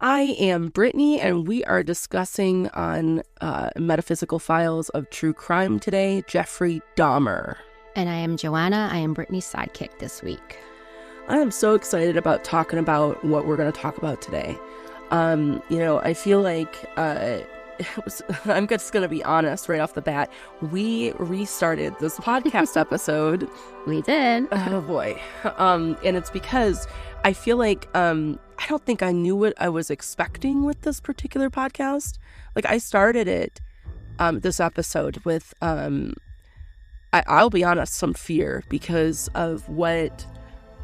I am Brittany, and we are discussing on Metaphysical Files of True Crime today, Jeffrey Dahmer. And I am Joanna. I am Brittany's sidekick this week. I am so excited about talking about what we're going to talk about today. I feel like I'm just going to be honest right off the bat. We restarted this podcast episode. We did. Oh, boy. And it's because I feel like I don't think I knew what I was expecting with this particular podcast. Like, I started it, this episode with, I'll be honest, some fear because of what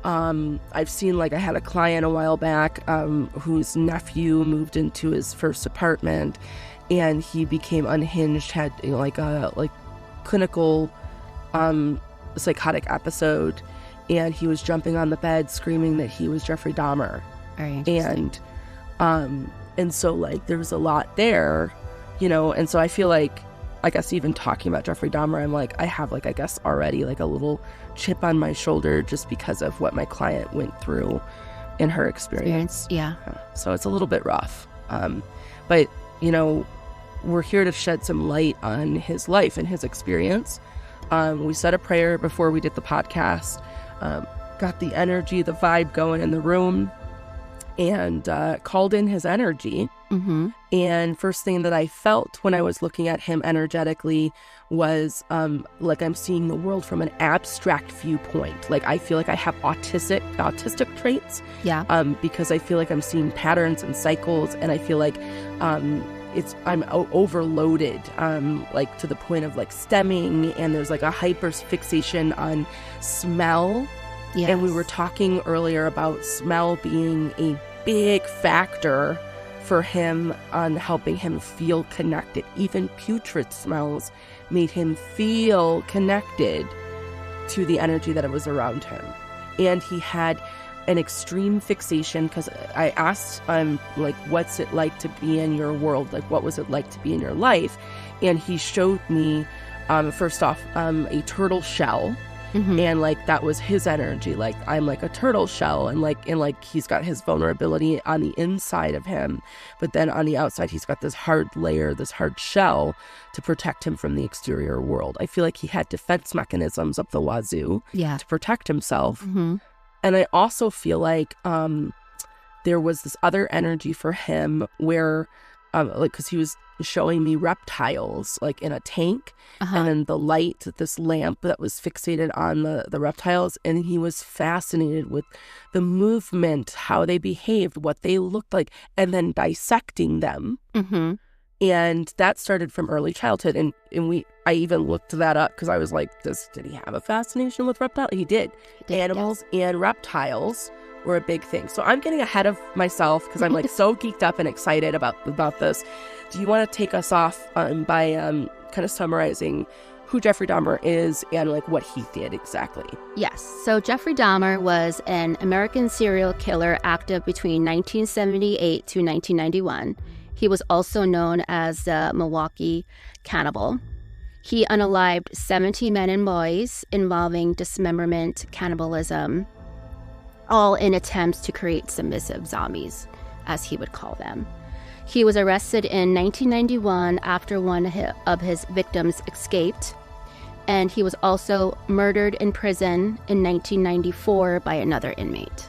I've seen. Like, I had a client a while back whose nephew moved into his first apartment, and he became unhinged, had clinical psychotic episode, and he was jumping on the bed screaming that he was Jeffrey Dahmer. And so, like, there was a lot there, and so I feel like, I guess even talking about Jeffrey Dahmer, I'm like, I have, like, I guess already, like, a little chip on my shoulder just because of what my client went through in her experience. Yeah. So it's a little bit rough. But, we're here to shed some light on his life and his experience. We said a prayer before we did the podcast, got the energy, the vibe going in the room, and called in his energy. Mm-hmm. And first thing that I felt when I was looking at him energetically was like I'm seeing the world from an abstract viewpoint. Like, I feel like I have autistic traits. Yeah. Because I feel like I'm seeing patterns and cycles, and I feel like I'm overloaded, like to the point of like stemming, and there's like a hyper fixation on smell. Yes. And we were talking earlier about smell being a big factor for him on helping him feel connected. Even putrid smells made him feel connected to the energy that was around him. And he had an extreme fixation, because I asked like, what's it like to be in your world? Like, what was it like to be in your life? And he showed me, first off, a turtle shell. Mm-hmm. And like, that was his energy. Like, I'm like a turtle shell, and like he's got his vulnerability on the inside of him, but then on the outside he's got this hard layer, this hard shell to protect him from the exterior world. I feel like he had defense mechanisms up the wazoo to protect himself. Mm-hmm. And I also feel like there was this other energy for him where like, because he was showing me reptiles like in a tank, and then the light, this lamp that was fixated on the reptiles, and he was fascinated with the movement, how they behaved, what they looked like, and then dissecting them. Mm-hmm. And that started from early childhood, and I even looked that up because I was like, did he have a fascination with reptiles? He did. Animals and reptiles were a big thing. So I'm getting ahead of myself because I'm like so geeked up and excited about this. Do you want to take us off by kind of summarizing who Jeffrey Dahmer is and like what he did exactly? Yes. So Jeffrey Dahmer was an American serial killer active between 1978 to 1991. He was also known as the Milwaukee Cannibal. He unalived 70 men and boys involving dismemberment, cannibalism, all in attempts to create submissive zombies, as he would call them. He was arrested in 1991 after one of his victims escaped, and he was also murdered in prison in 1994 by another inmate.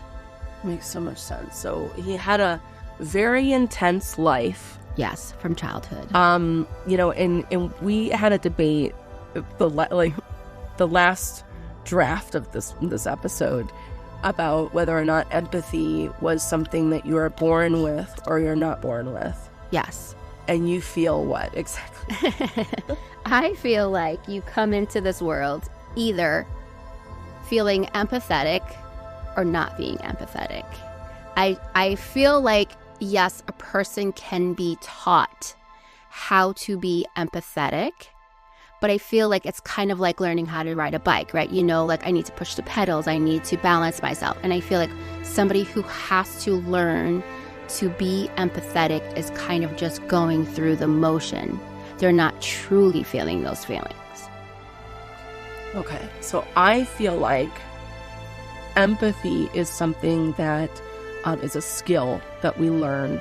Makes so much sense. So he had a very intense life. Yes, from childhood. And we had a debate, the last draft of this episode, about whether or not empathy was something that you are born with or you're not born with. Yes. And you feel what exactly? I feel like you come into this world either feeling empathetic or not being empathetic. I feel like, yes, a person can be taught how to be empathetic, but I feel like it's kind of like learning how to ride a bike, right? Like, I need to push the pedals, I need to balance myself. And I feel like somebody who has to learn to be empathetic is kind of just going through the motion. They're not truly feeling those feelings. Okay, so I feel like empathy is something that is a skill that we learn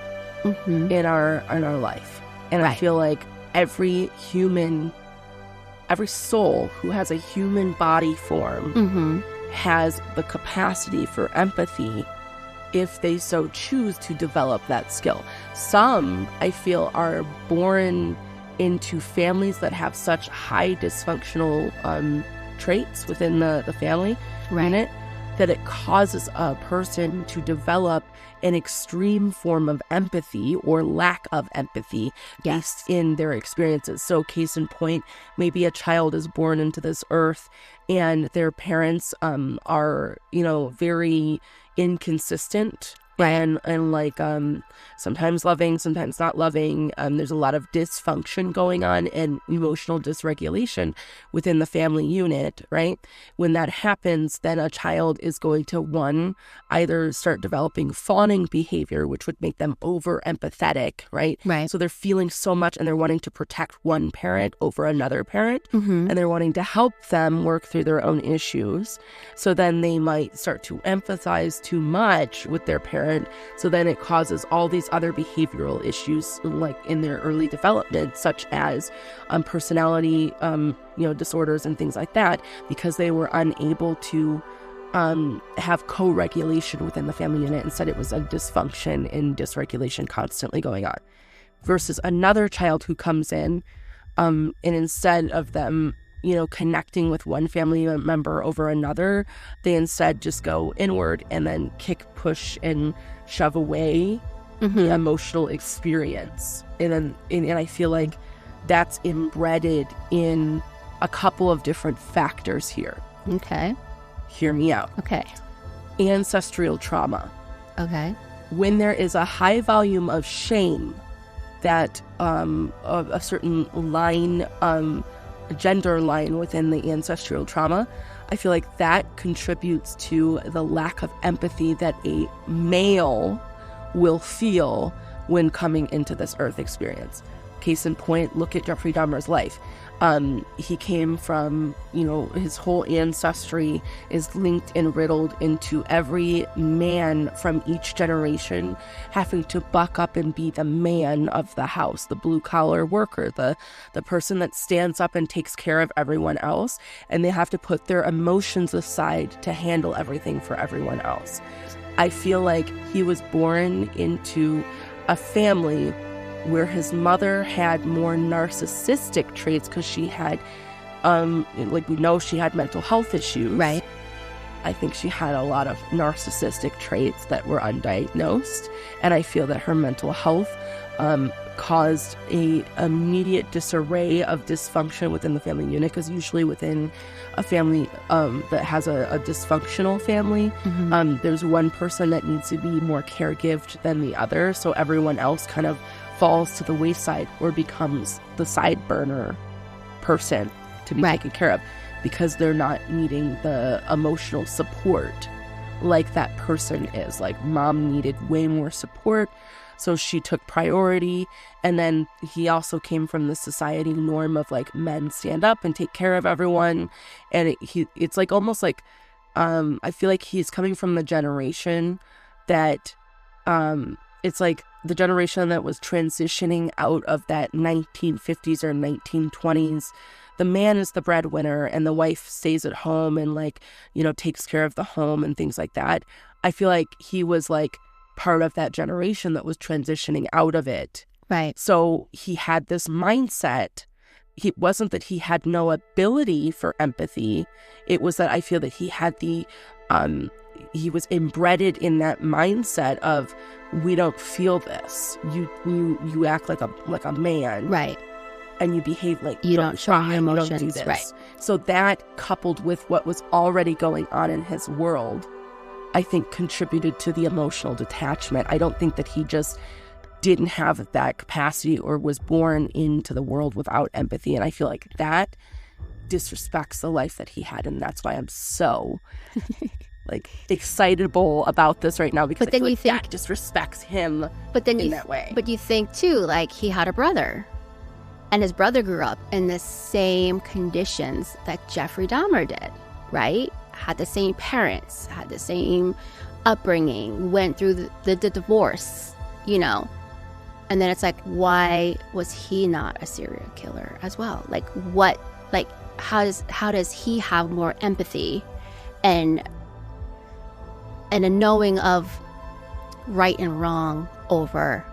in our life. And Right. I feel like every soul who has a human body form has the capacity for empathy if they so choose to develop that skill. Some, I feel, are born into families that have such high dysfunctional traits within the family unit that it causes a person to develop an extreme form of empathy or lack of empathy based in their experiences. So case in point, maybe a child is born into this earth and their parents are, very inconsistent and like sometimes loving, sometimes not loving. There's a lot of dysfunction going on and emotional dysregulation within the family unit, right? When that happens, then a child is going to either start developing fawning behavior, which would make them over empathetic, right? So they're feeling so much and they're wanting to protect one parent over another parent, and they're wanting to help them work through their own issues. So then they might start to empathize too much with their parent. So then it causes all these other behavioral issues, like in their early development, such as personality, disorders and things like that, because they were unable to have co-regulation within the family unit. Instead, it was a dysfunction and dysregulation constantly going on. Versus another child who comes in, and instead of them connecting with one family member over another, they instead just go inward and then kick, push, and shove away the emotional experience. And I feel like that's embedded in a couple of different factors here. Okay. Hear me out. Okay. Ancestral trauma. Okay. When there is a high volume of shame that a certain line, gender line within the ancestral trauma, I feel like that contributes to the lack of empathy that a male will feel when coming into this earth experience. Case in point, look at Jeffrey Dahmer's life. He came from, his whole ancestry is linked and riddled into every man from each generation having to buck up and be the man of the house, the blue-collar worker, the person that stands up and takes care of everyone else, and they have to put their emotions aside to handle everything for everyone else. I feel like he was born into a family where his mother had more narcissistic traits because she had, like we know, she had mental health issues. Right. I think she had a lot of narcissistic traits that were undiagnosed, and I feel that her mental health caused a immediate disarray of dysfunction within the family unit, because usually within a family that has a dysfunctional family, there's one person that needs to be more caregived than the other, so everyone else kind of falls to the wayside or becomes the side burner person to be taken care of, because they're not needing the emotional support like that person is. Like mom needed way more support, so she took priority. And then he also came from the society norm of like men stand up and take care of everyone, and it's like almost like I feel like he's coming from the generation that it's like the generation that was transitioning out of that 1950s or 1920s. The man is the breadwinner and the wife stays at home and takes care of the home and things like that. I feel like he was like part of that generation that was transitioning out of it. Right. So he had this mindset. It wasn't that he had no ability for empathy. It was that I feel that he had he was embedded in that mindset of, we don't feel this. You act like a man, right? And you behave like you don't show your emotions, you don't do this. Right? So that, coupled with what was already going on in his world, I think contributed to the emotional detachment. I don't think that he just didn't have that capacity or was born into the world without empathy. And I feel like that disrespects the life that he had, and that's why I'm so excitable about this right now, because but then I feel you think that disrespects him in that way. But you think too, like, he had a brother, and his brother grew up in the same conditions that Jeffrey Dahmer did, right? Had the same parents, had the same upbringing, went through the divorce, And then it's like, why was he not a serial killer as well? How does he have more empathy and a knowing of right and wrong over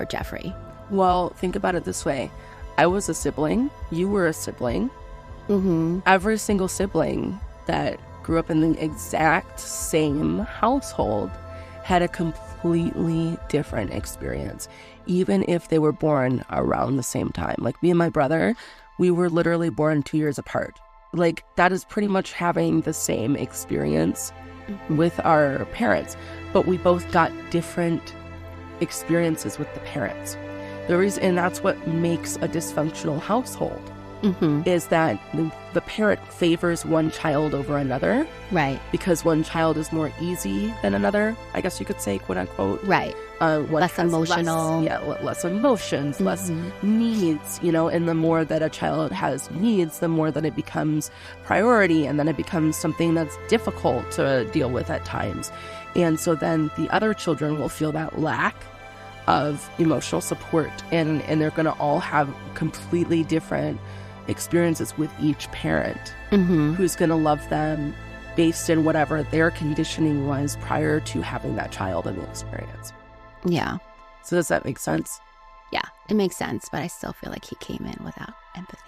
Jeffrey? Well, think about it this way. I was a sibling. You were a sibling. Mm-hmm. Every single sibling that grew up in the exact same household had a completely different experience, even if they were born around the same time. Like me and my brother, we were literally born 2 years apart. Like that is pretty much having the same experience with our parents, but we both got different experiences with the parents. And that's what makes a dysfunctional household. Is that the parent favors one child over another. Right. Because one child is more easy than another, I guess you could say, quote unquote. Right. Less emotional. Less emotions, less needs, and the more that a child has needs, the more that it becomes priority, and then it becomes something that's difficult to deal with at times. And so then the other children will feel that lack of emotional support, and they're going to all have completely different experiences with each parent who's going to love them based in whatever their conditioning was prior to having that child in the experience. Yeah. So does that make sense? Yeah, it makes sense, but I still feel like he came in without empathy.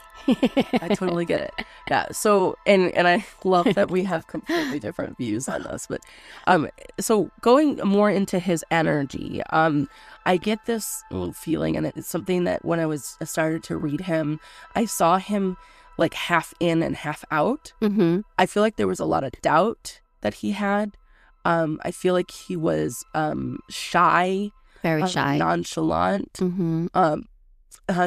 I totally get it. Yeah. So, and I love that we have completely different views on this, but, so going more into his energy, I get this feeling, and it's something that when I started to read him, I saw him like half in and half out. I feel like there was a lot of doubt that he had. I feel like he was, shy, very shy, nonchalant.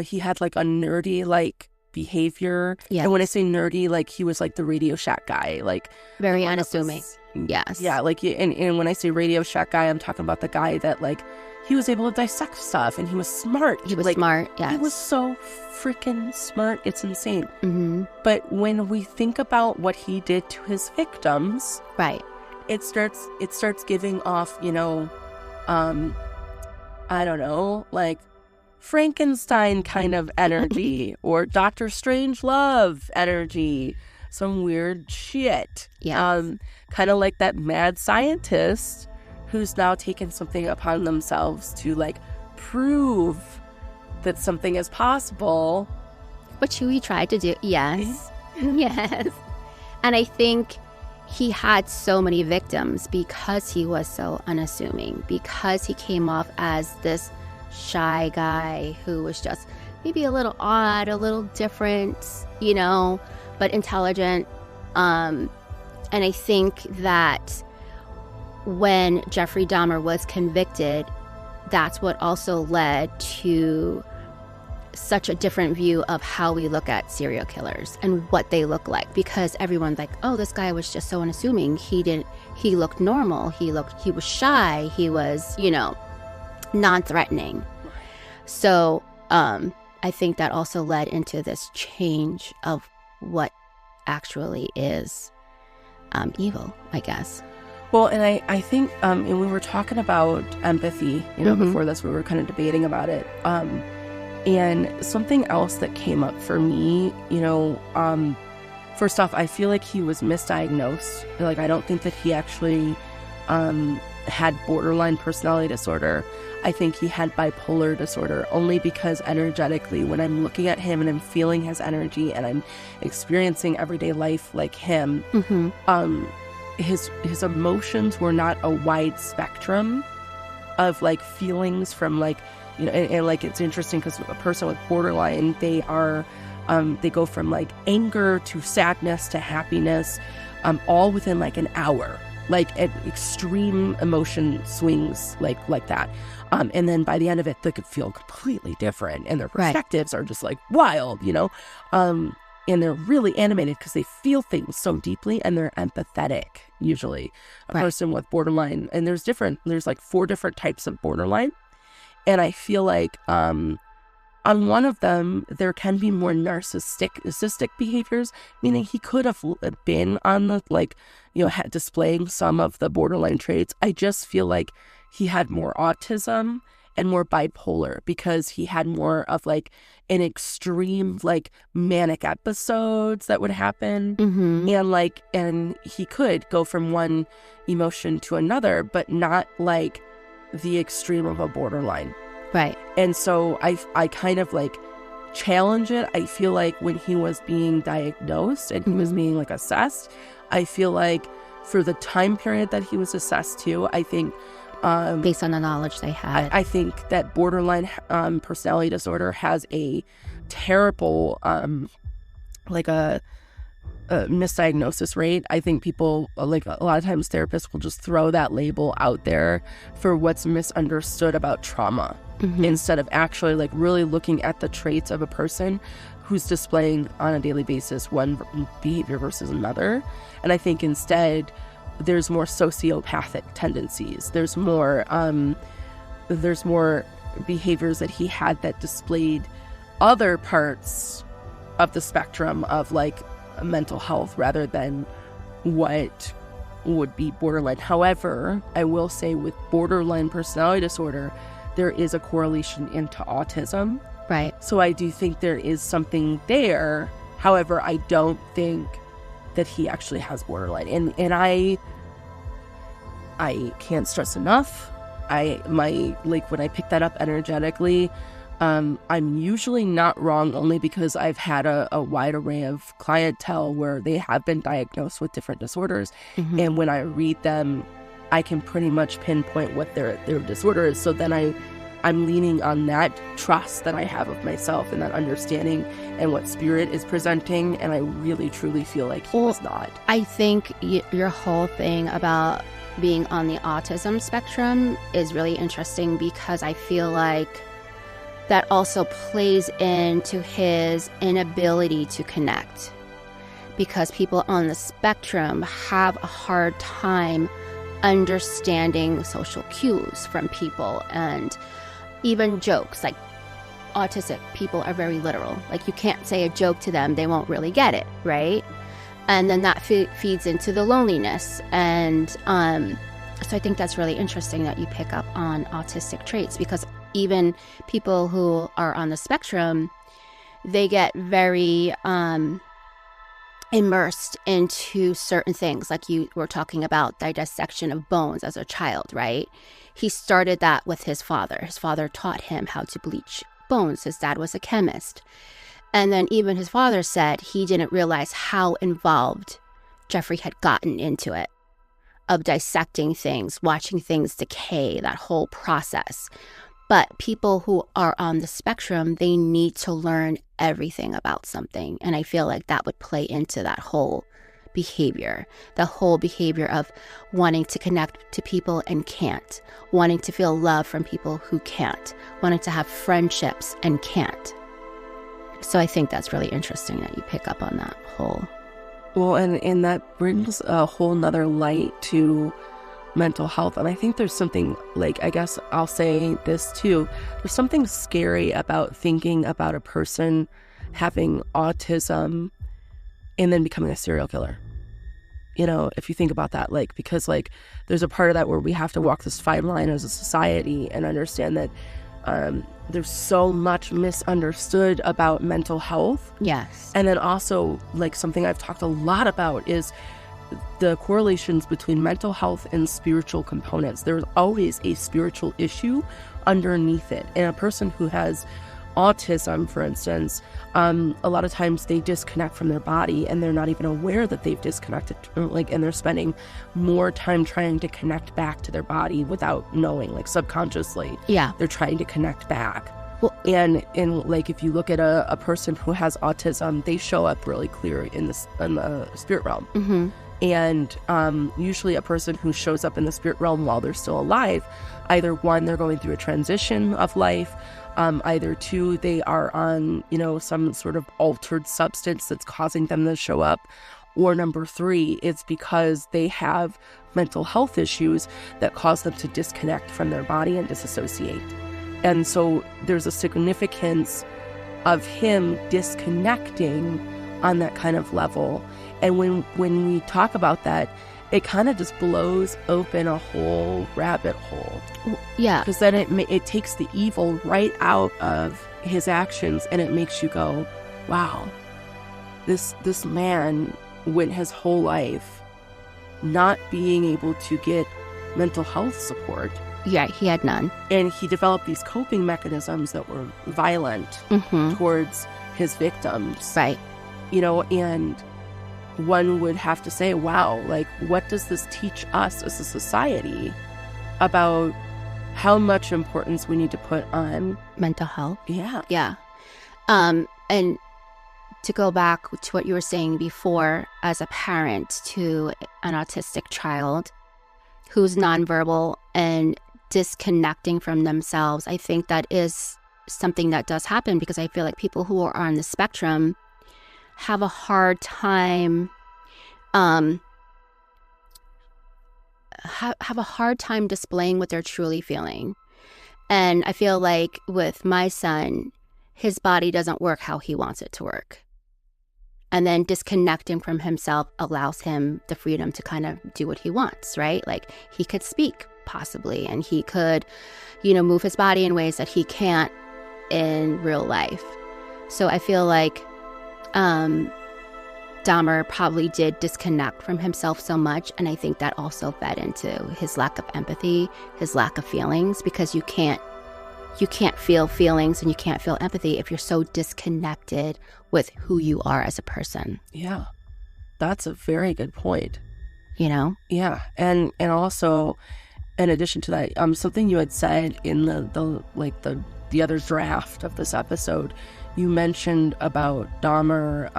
He had like a nerdy, like, behavior. Yes. And when I say nerdy, like he was like the Radio Shack guy, like very unassuming. Yes. Yeah, like and when I say Radio Shack guy, I'm talking about the guy that like he was able to dissect stuff, and he was smart. He was like, smart. Yes. He was so freaking smart. It's insane. But when we think about what he did to his victims, right, it starts giving off, I don't know, like Frankenstein kind of energy or Doctor Strangelove energy, some weird shit. Yeah. Kind of like that mad scientist who's now taken something upon themselves to like prove that something is possible. Which we tried to do. Yes. Yes. And I think he had so many victims because he was so unassuming, because he came off as this shy guy who was just maybe a little odd, a little different, but intelligent. And I think that when Jeffrey Dahmer was convicted, that's what also led to such a different view of how we look at serial killers and what they look like, because everyone's like, oh, this guy was just so unassuming. He looked normal. He was shy. He was, non-threatening. So I think that also led into this change of what actually is evil, I guess. Well, and I think, and we were talking about empathy, before this, we were kind of debating about it. And something else that came up for me, first off, I feel like he was misdiagnosed. Like, I don't think that he actually had borderline personality disorder. I think he had bipolar disorder, only because energetically, when I'm looking at him and I'm feeling his energy and I'm experiencing everyday life like him, his emotions were not a wide spectrum of like feelings from like, and like it's interesting because a person with borderline, they go from like anger to sadness to happiness, all within like an hour, like at extreme emotion swings like that. And then by the end of it, they could feel completely different, and their perspectives are just like wild, and they're really animated because they feel things so deeply, and they're empathetic, usually. A person with borderline, and there's like 4 different types of borderline. And I feel like on one of them, there can be more narcissistic behaviors, meaning he could have been on the, like, displaying some of the borderline traits. I just feel like he had more autism and more bipolar, because he had more of like an extreme like manic episodes that would happen. And he could go from one emotion to another, but not like the extreme of a borderline. Right. And so I kind of like challenge it. I feel like when he was being diagnosed and he was being like assessed, I feel like for the time period that he was assessed to, I think based on the knowledge they had, I think that borderline personality disorder has a terrible like a misdiagnosis rate. I think people, like a lot of times therapists will just throw that label out there for what's misunderstood about trauma, instead of actually like really looking at the traits of a person who's displaying on a daily basis one behavior versus another. And I think instead there's more sociopathic tendencies. There's more behaviors that he had that displayed other parts of the spectrum of like mental health rather than what would be borderline. However, I will say with borderline personality disorder, there is a correlation into autism. Right. So I do think there is something there. However, I don't think that he actually has borderline. And I can't stress enough. When I pick that up energetically, I'm usually not wrong, only because I've had a wide array of clientele where they have been diagnosed with different disorders. And when I read them, I can pretty much pinpoint what their disorder is. So then I'm leaning on that trust that I have of myself and that understanding and what spirit is presenting. And I really, truly feel like he was not. I think your whole thing about being on the autism spectrum is really interesting, because I feel like that also plays into his inability to connect, because people on the spectrum have a hard time understanding social cues from people, and even jokes. Like autistic people are very literal. Like you can't say a joke to them, they won't really get it, right? And then that feeds into the loneliness. And so I think that's really interesting that you pick up on autistic traits, because even people who are on the spectrum, they get very immersed into certain things. Like you were talking about the dissection of bones as a child, right? He started that with his father. His father taught him how to bleach bones. His dad was a chemist. And then even his father said he didn't realize how involved Jeffrey had gotten into it, of dissecting things, watching things decay, that whole process. But people who are on the spectrum, they need to learn everything about something. And I feel like that would play into that whole behavior, the whole behavior of wanting to connect to people and can't, wanting to feel love from people who can't, wanting to have friendships and can't. So I think that's really interesting that you pick up on that whole. Well, and that brings a whole nother light to mental health. And I think there's something, like, I guess I'll say this too, there's something scary about thinking about a person having autism and then becoming a serial killer. You know, if you think about that, like, because like there's a part of that where we have to walk this fine line as a society and understand that there's so much misunderstood about mental health. Yes. And then also, like, something I've talked a lot about is the correlations between mental health and spiritual components. There's always a spiritual issue underneath it. And a person who has autism, for instance, a lot of times they disconnect from their body and they're not even aware that they've disconnected, and they're spending more time trying to connect back to their body without knowing, like subconsciously. Yeah. They're trying to connect back. Well, and like if you look at a person who has autism, they show up really clear in the spirit realm. Mm-hmm. And usually a person who shows up in the spirit realm while they're still alive, either one, they're going through a transition of life, either two, they are on, some sort of altered substance that's causing them to show up, or number three, it's because they have mental health issues that cause them to disconnect from their body and disassociate. And so there's a significance of him disconnecting on that kind of level. And when we talk about that, it kind of just blows open a whole rabbit hole. Yeah. Because then it takes the evil right out of his actions, and it makes you go, wow, this man went his whole life not being able to get mental health support. Yeah, he had none. And he developed these coping mechanisms that were violent towards his victims. Right. You know, and one would have to say, wow, like, what does this teach us as a society about how much importance we need to put on mental health? Yeah. Yeah. And to go back to what you were saying before, as a parent to an autistic child who's nonverbal and disconnecting from themselves, I think that is something that does happen, because I feel like people who are on the spectrum have a hard time have a hard time displaying what they're truly feeling. And I feel like with my son, his body doesn't work how he wants it to work. And then disconnecting from himself allows him the freedom to kind of do what he wants, right? Like, he could speak possibly, and he could, move his body in ways that he can't in real life. So I feel like Dahmer probably did disconnect from himself so much, and I think that also fed into his lack of empathy, his lack of feelings, because you can't feel feelings and you can't feel empathy if you're so disconnected with who you are as a person. Yeah, that's a very good point. Yeah, and also, in addition to that, something you had said in the other draft of this episode, you mentioned about Dahmer,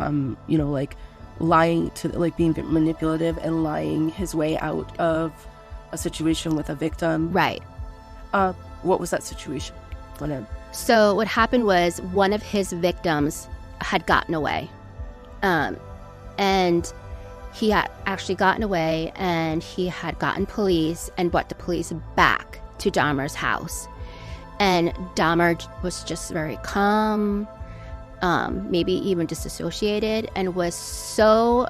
lying to, being manipulative and lying his way out of a situation with a victim. Right. What was that situation? So what happened was, one of his victims had gotten away. And he had actually gotten away, and he had gotten police and brought the police back to Dahmer's house. And Dahmer was just very calm, maybe even disassociated, and was so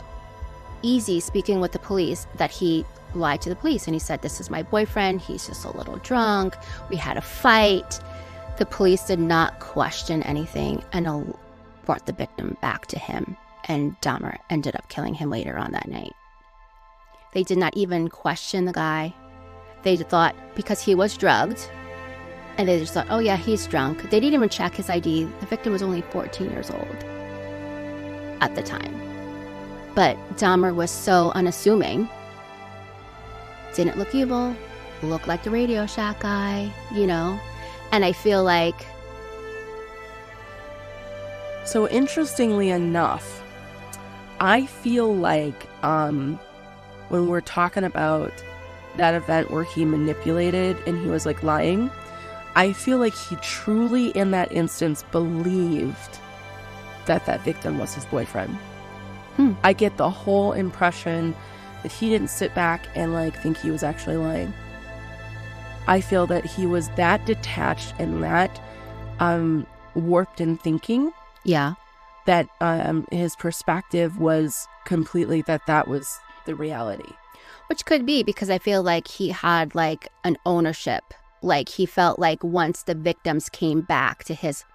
easy speaking with the police that he lied to the police. And he said, "This is my boyfriend. He's just a little drunk. We had a fight." The police did not question anything and brought the victim back to him. And Dahmer ended up killing him later on that night. They did not even question the guy. They thought, because he was drugged, and they just thought, oh yeah, he's drunk. They didn't even check his ID. The victim was only 14 years old at the time. But Dahmer was so unassuming. Didn't look evil. Looked like the Radio Shack guy, And I feel like... So interestingly enough, I feel like when we're talking about that event where he manipulated and he was lying, I feel like he truly in that instance believed that victim was his boyfriend. I get the whole impression that he didn't sit back and think he was actually lying. I feel that he was that detached and that warped in thinking. Yeah. That his perspective was completely that was the reality. Which could be, because I feel like he had an ownership. He felt like once the victims came back to his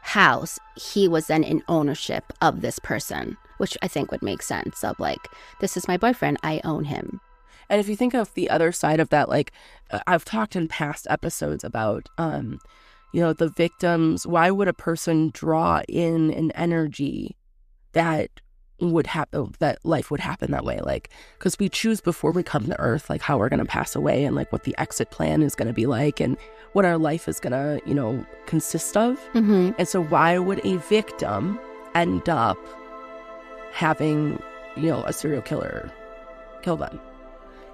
house, he was then in ownership of this person, which I think would make sense of this is my boyfriend, I own him. And if you think of the other side of that, I've talked in past episodes about, the victims, why would a person draw in an energy that would happen, that life would happen that way? Because we choose before we come to Earth, how we're going to pass away and what the exit plan is going to be and what our life is going to, consist of. Mm-hmm. And so why would a victim end up having, a serial killer kill them?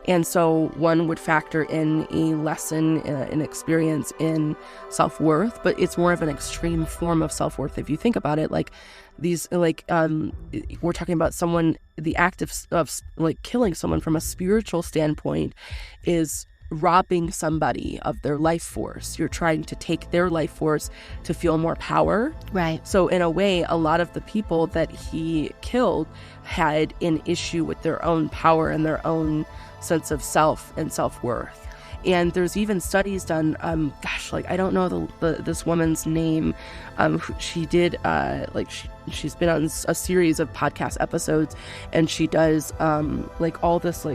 And so one would factor in a lesson, an experience in self-worth, but it's more of an extreme form of self-worth. If you think about it, we're talking about someone, the act of killing someone from a spiritual standpoint is robbing somebody of their life force. You're trying to take their life force to feel more power. Right. So in a way, a lot of the people that he killed had an issue with their own power and their own sense of self and self-worth. And there's even studies done, I don't know this woman's name. She did, she's been on a series of podcast episodes, and she does, all this,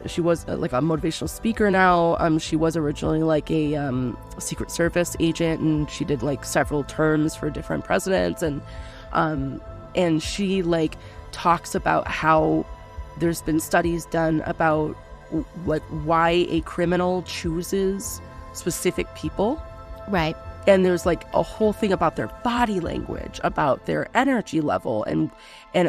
she was a motivational speaker now. She was originally a Secret Service agent, and she did several terms for different presidents. And she talks about how there's been studies done about why a criminal chooses specific people. Right. And there's a whole thing about their body language, about their energy level, and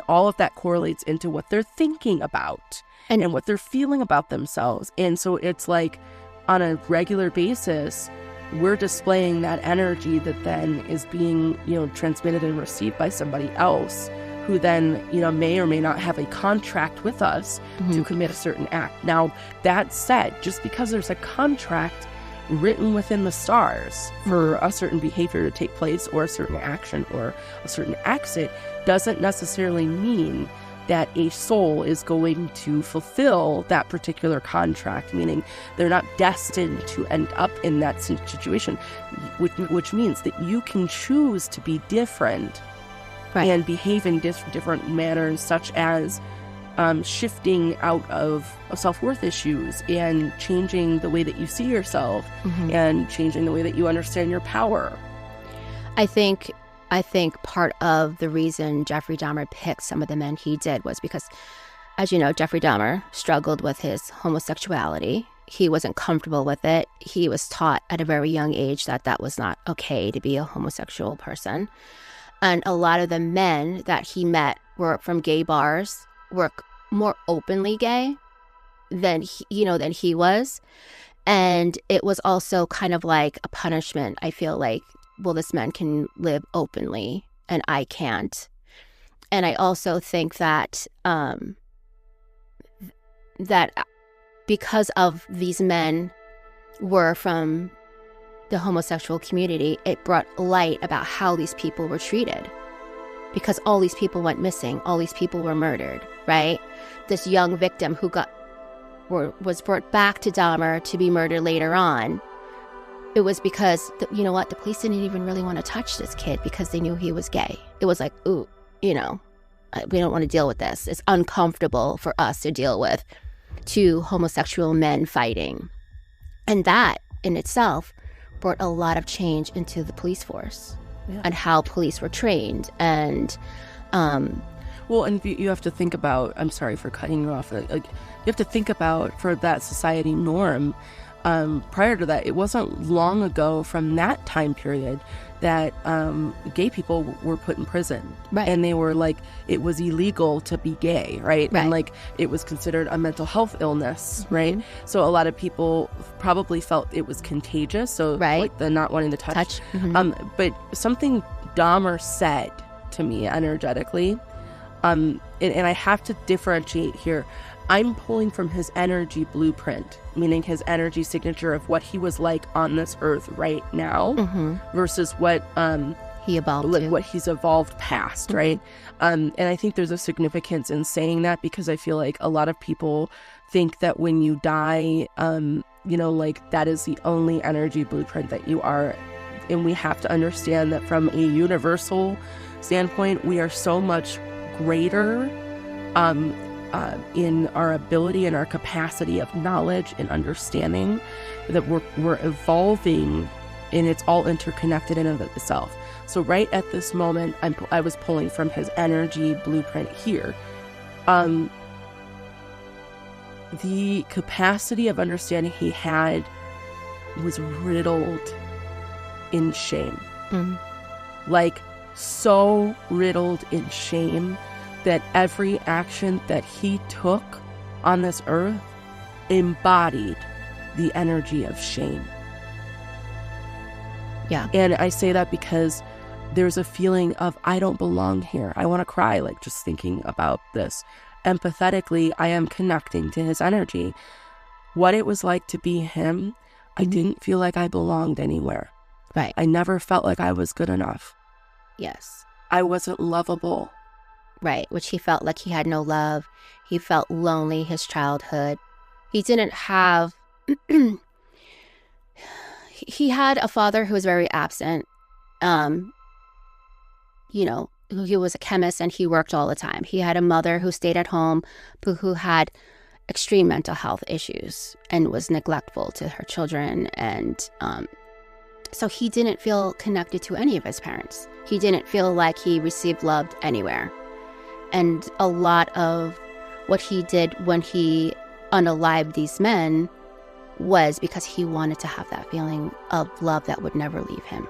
all of that correlates into what they're thinking about and what they're feeling about themselves. And so it's on a regular basis, we're displaying that energy that then is being, transmitted and received by somebody else, who then, may or may not have a contract with us to commit a certain act. Now, that said, just because there's a contract written within the stars for a certain behavior to take place, or a certain action or a certain exit, doesn't necessarily mean that a soul is going to fulfill that particular contract, meaning they're not destined to end up in that situation, which means that you can choose to be different. Right. And behave in different manners, such as shifting out of self-worth issues and changing the way that you see yourself and changing the way that you understand your power. I think part of the reason Jeffrey Dahmer picked some of the men he did was because, as you know, Jeffrey Dahmer struggled with his homosexuality. He wasn't comfortable with it. He was taught at a very young age that was not okay to be a homosexual person. And a lot of the men that he met were from gay bars, were more openly gay than he was. And it was also kind of like a punishment. I feel like, well, this man can live openly and I can't. And I also think that that because of these men were from the homosexual community, it brought light about how these people were treated, because all these people went missing, all these people were murdered, right? This young victim who was brought back to Dahmer to be murdered later on, it was because the police didn't even really want to touch this kid because they knew he was gay. It was like, ooh, we don't want to deal with this. It's uncomfortable for us to deal with two homosexual men fighting. And that in itself brought a lot of change into the police force and how police were trained. And well, and you have to think about, I'm sorry for cutting you off, you have to think about, for that society norm, prior to that, it wasn't long ago from that time period that gay people were put in prison. Right. And they were it was illegal to be gay, right? And it was considered a mental health illness, right? So a lot of people probably felt it was contagious, so the not wanting to touch. But something Dahmer said to me energetically, and I have to differentiate here. I'm pulling from his energy blueprint, meaning his energy signature of what he was like on this earth right now versus what he evolved what he's evolved past, right? And I think there's a significance in saying that, because I feel like a lot of people think that when you die, that is the only energy blueprint that you are. And we have to understand that from a universal standpoint, we are so much greater in our ability and our capacity of knowledge and understanding, that we're evolving, and it's all interconnected in and of itself. So right at this moment, I was pulling from his energy blueprint here. The capacity of understanding he had was riddled in shame. So riddled in shame that every action that he took on this earth embodied the energy of shame. Yeah. And I say that because there's a feeling of, I don't belong here. I want to cry, just thinking about this. Empathetically, I am connecting to his energy. what it was like to be him, I didn't feel like I belonged anywhere. Right. I never felt like I was good enough. Yes. I wasn't lovable. Right, which he felt like he had no love. He felt lonely his childhood. He didn't have... he had a father who was very absent. You know, he was a chemist and he worked all the time. He had a mother who stayed at home, but who had extreme mental health issues and was neglectful to her children. And so he didn't feel connected to any of his parents. He didn't feel like he received love anywhere. And a lot of what he did when he unalived these men was because he wanted to have that feeling of love that would never leave him.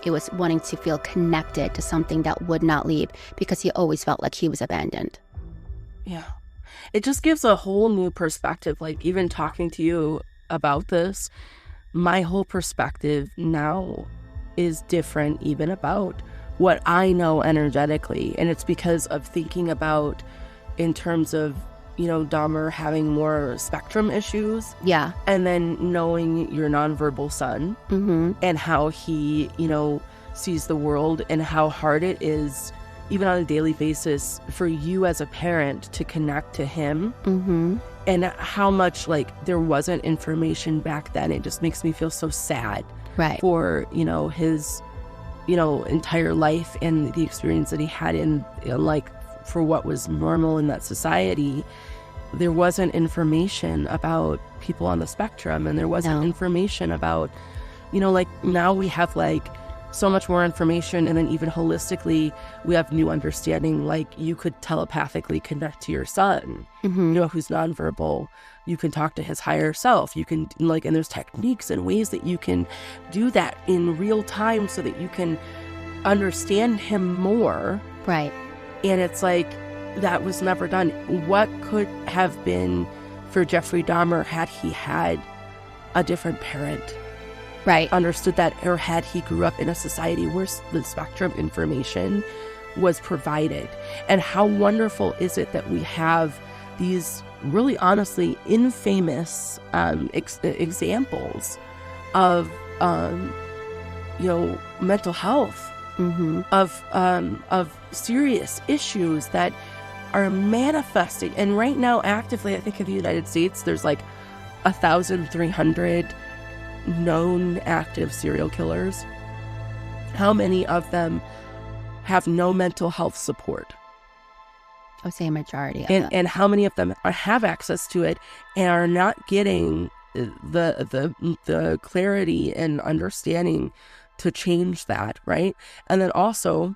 It was wanting to feel connected to something that would not leave, because he always felt like he was abandoned. Yeah. It just gives a whole new perspective. Like, even talking to you about this, my whole perspective now is different even about what I know energetically. And it's because of thinking about, in terms of, you know, Dahmer having more spectrum issues. Yeah. And then knowing your nonverbal son and how he, you know, sees the world, and how hard it is, even on a daily basis, for you as a parent to connect to him. And how much, like, there wasn't information back then. It just makes me feel so sad. Right. For, you know, his, you know, entire life and the experience that he had in like, for what was normal in that society. There wasn't information about people on the spectrum, and there wasn't information about, you know, like, now we have, like, so much more information, and then even holistically, we have new understanding. Like, you could telepathically connect to your son, you know, who's nonverbal. You can talk to his higher self. You can, like, and there's techniques and ways that you can do that in real time so that you can understand him more. Right. And it's like, that was never done. What could have been for Jeffrey Dahmer had he had a different parent? Right. Understood that, or had he grew up in a society where the spectrum information was provided? And how wonderful is it that we have these really, honestly, infamous examples of, you know, mental health, of serious issues that are manifesting. And right now, actively, I think in the United States, there's like 1,300 known active serial killers. How many of them have no mental health support? I would say a majority of them. And how many of them have access to it and are not getting the clarity and understanding to change that, right? And then also,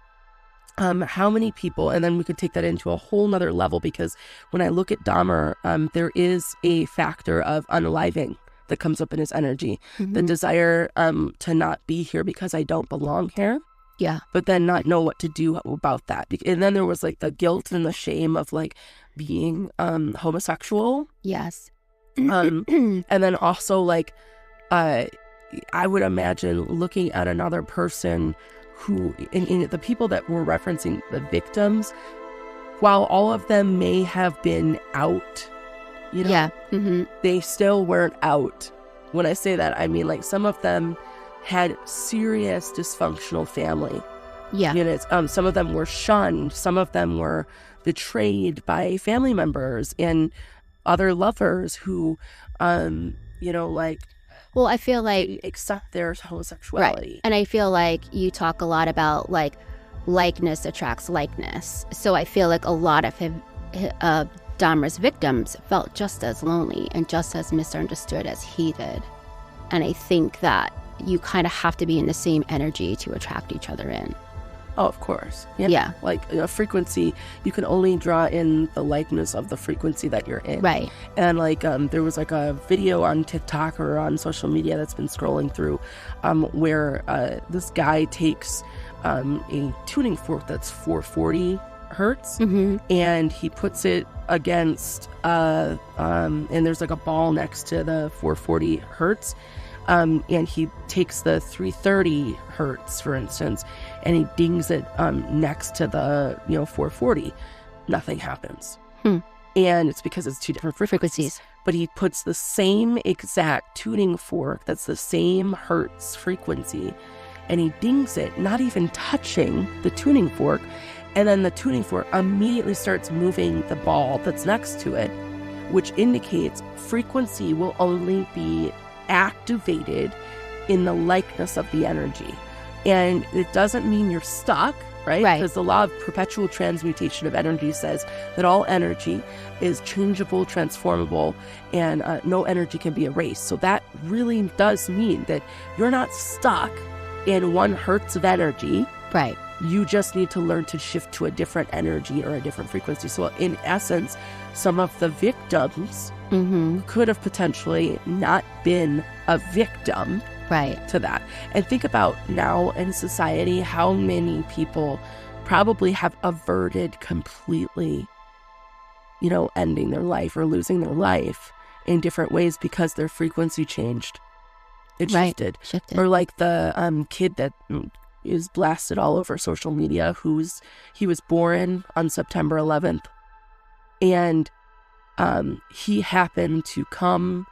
how many people, and then we could take that into a whole nother level, because when I look at Dahmer, there is a factor of unaliving that comes up in his energy, the desire to not be here because I don't belong here. Yeah. But then not know what to do about that. And then there was, like, the guilt and the shame of, like, being homosexual. Yes. And then also, like, I would imagine looking at another person who, in the people that were referencing the victims, while all of them may have been out, you know, they still weren't out. When I say that, I mean, like, some of them had serious dysfunctional family units. Some of them were shunned. Some of them were betrayed by family members and other lovers who, you know, like, well, I feel like accept their homosexuality. Right. And I feel like you talk a lot about, like, likeness attracts likeness. So I feel like a lot of Dahmer's victims felt just as lonely and just as misunderstood as he did. And I think that you kind of have to be in the same energy to attract each other in. Oh, of course. Yeah. Like, a frequency, you can only draw in the likeness of the frequency that you're in. Right. And, like, there was, like, a video on TikTok or on social media that's been scrolling through where this guy takes a tuning fork that's 440 hertz and he puts it against, and there's, like, a ball next to the 440 hertz. And he takes the 330 hertz, for instance, and he dings it next to the, you know, 440. Nothing happens. And it's because it's two different frequencies. But he puts the same exact tuning fork that's the same hertz frequency, and he dings it, not even touching the tuning fork. And then the tuning fork immediately starts moving the ball that's next to it, which indicates frequency will only be activated in the likeness of the energy. And it doesn't mean you're stuck, right? Because the law of perpetual transmutation of energy says that all energy is changeable, transformable, and no energy can be erased. So that really does mean that you're not stuck in 1 hertz of energy. Right. You just need to learn to shift to a different energy or a different frequency. So in essence, some of the victims could have potentially not been a victim to that. And think about now in society, how many people probably have averted completely, ending their life or losing their life in different ways because their frequency changed. It shifted. Or like the kid that is blasted all over social media, he was born on September 11th, and he happened to come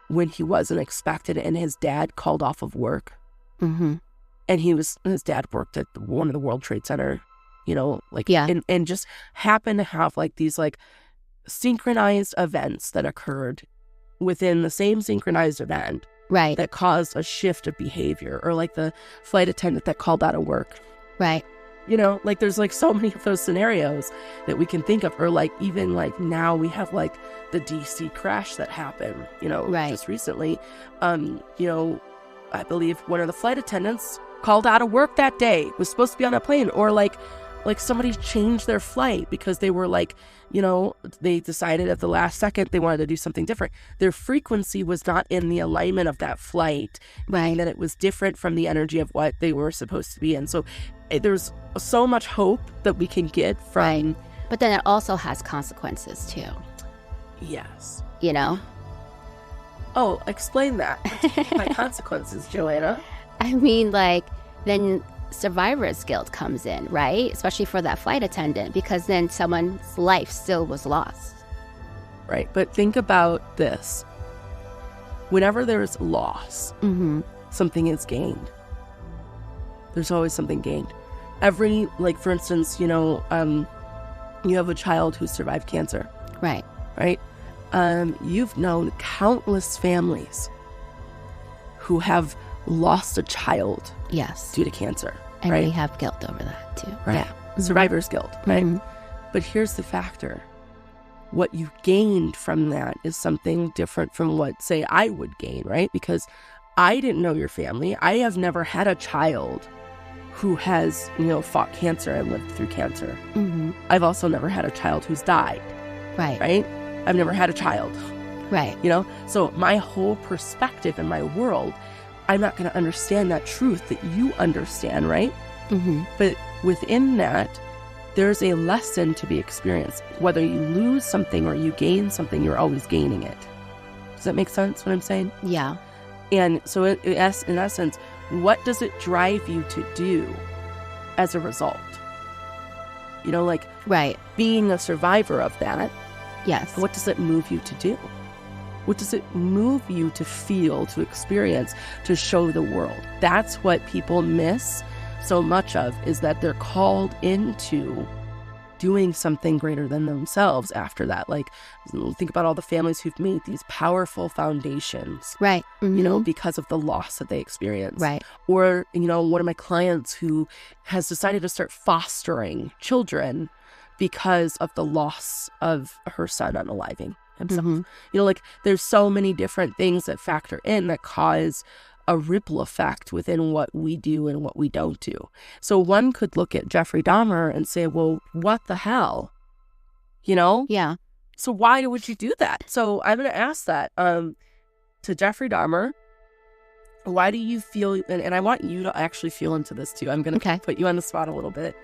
when he wasn't expected, and his dad called off of work. And his dad worked at one of the World Trade Center, and just happened to have like these like synchronized events that occurred within the same synchronized event that caused a shift of behavior, or like the flight attendant that called out of work. Like there's like so many of those scenarios that we can think of, or like even like now we have like the DC crash that happened, just recently. I believe one of the flight attendants called out of work that day, was supposed to be on a plane, or like somebody changed their flight because they were like, they decided at the last second they wanted to do something different. Their frequency was not in the alignment of that flight, meaning that it was different from the energy of what they were supposed to be in. So there's so much hope that we can get from. But then it also has consequences too. Yes. Oh, explain that. My consequences, Joanna. I mean, like, then survivor's guilt comes in, right? Especially for that flight attendant, because then someone's life still was lost. Right. But think about this. Whenever there's loss, something is gained. There's always something gained. For instance, you have a child who survived cancer. Right. You've known countless families who have lost a child due to cancer. And we have guilt over that too. Right. Yeah. Survivor's guilt, right? But here's the factor. What you gained from that is something different from what, say, I would gain, right? Because I didn't know your family. I have never had a child who has, fought cancer and lived through cancer. I've also never had a child who's died. Right? I've never had a child. Right. So my whole perspective in my world, I'm not going to understand that truth that you understand, right? But within that, there's a lesson to be experienced. Whether you lose something or you gain something, you're always gaining it. Does that make sense, what I'm saying? Yeah. And so in essence, what does it drive you to do as a result? Being a survivor of that. Yes. What does it move you to do? What does it move you to feel, to experience, to show the world? That's what people miss so much of, is that they're called into doing something greater than themselves after that. Think about all the families who've made these powerful foundations. Right. Because of the loss that they experienced. Right. Or, one of my clients who has decided to start fostering children because of the loss of her son unaliving himself. There's so many different things that factor in that cause a ripple effect within what we do and what we don't do. So one could look at Jeffrey Dahmer and say, well, what the hell? Yeah. So why would you do that? So I'm going to ask that to Jeffrey Dahmer. Why do you feel, and I want you to actually feel into this too. I'm going to put you on the spot a little bit.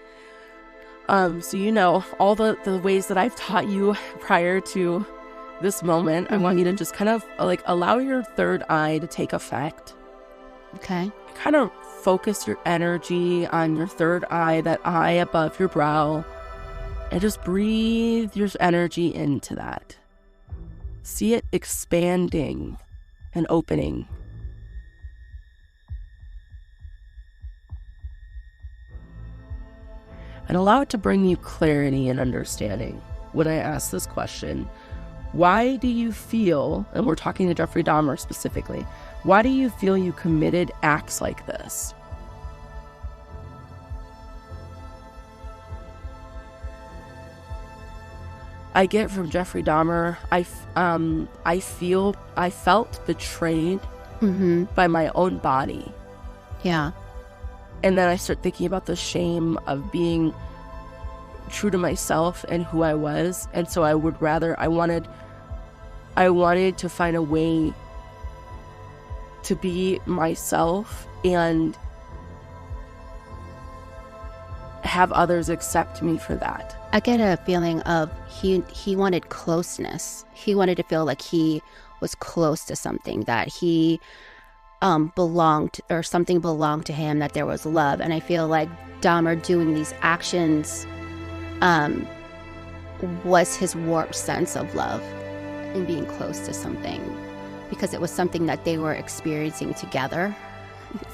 So all the ways that I've taught you prior to this moment, I want you to just kind of allow your third eye to take effect. Okay. Kind of focus your energy on your third eye, that eye above your brow. And just breathe your energy into that. See it expanding and opening. And allow it to bring you clarity and understanding. When I ask this question, why do you feel, and we're talking to Jeffrey Dahmer specifically, why do you feel you committed acts like this? I get from Jeffrey Dahmer, I felt betrayed by my own body. Yeah. And then I start thinking about the shame of being true to myself and who I was. And so I wanted to find a way to be myself and have others accept me for that. I get a feeling of he wanted closeness. He wanted to feel like he was close to something, that he belonged, or something belonged to him, that there was love. And I feel like Dahmer doing these actions was his warped sense of love and being close to something, because it was something that they were experiencing together.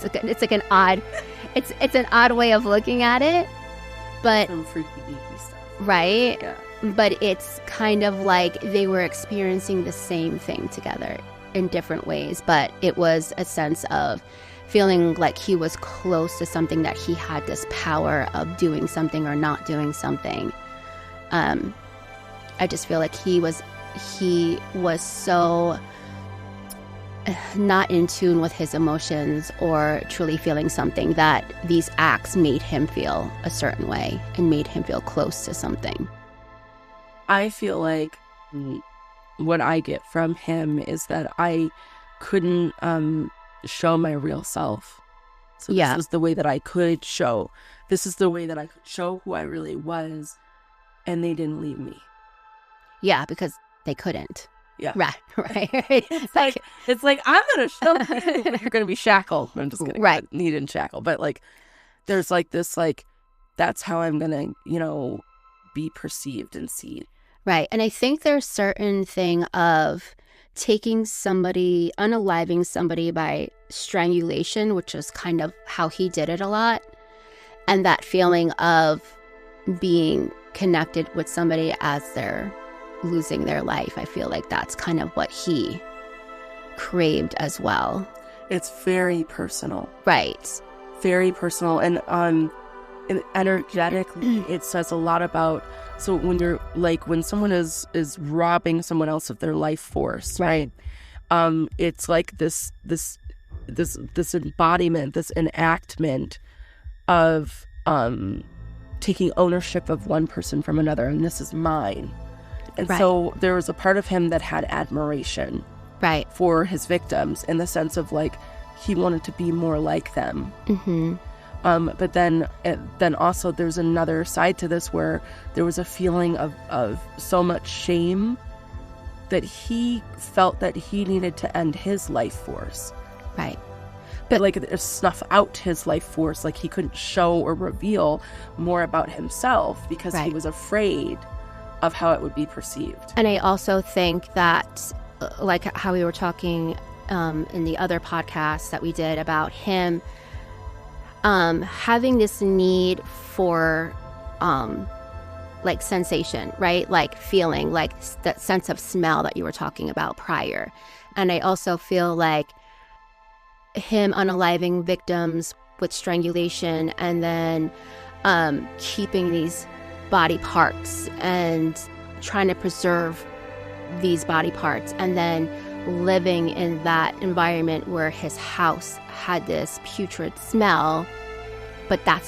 It's like an odd way of looking at it, but some freaky deaky stuff, right? Yeah. But it's kind of like they were experiencing the same thing together in different ways, but it was a sense of feeling like he was close to something, that he had this power of doing something or not doing something. I just feel like he was so not in tune with his emotions or truly feeling something, that these acts made him feel a certain way and made him feel close to something. I feel like what I get from him is that I couldn't show my real self. So this is the way that I could show. This is the way that I could show who I really was, and they didn't leave me. Yeah, because they couldn't. Yeah. Right. It's like I'm gonna show you. You're gonna be shackled. I'm just kidding. Right. Need and shackle. But like there's like this, like, that's how I'm gonna, be perceived and seen. Right. And I think there's certain thing of taking somebody, unaliving somebody by strangulation, which is kind of how he did it a lot. And that feeling of being connected with somebody as they're losing their life. I feel like that's kind of what he craved as well. It's very personal. Right. Very personal. And energetically, it says a lot about, so when you're like, when someone is robbing someone else of their life force, right? It's like this embodiment, this enactment of taking ownership of one person from another, and this is mine. And so there was a part of him that had admiration, right, for his victims, in the sense of like he wanted to be more like them. Mm-hmm. But then also there's another side to this where there was a feeling of so much shame that he felt that he needed to end his life force. Right. But like snuff out his life force, like he couldn't show or reveal more about himself because he was afraid of how it would be perceived. And I also think that, like how we were talking in the other podcast that we did about him having this need for like sensation, right? Like feeling, like that sense of smell that you were talking about prior. And I also feel like him unaliving victims with strangulation and then keeping these body parts and trying to preserve these body parts, and then living in that environment where his house had this putrid smell, but that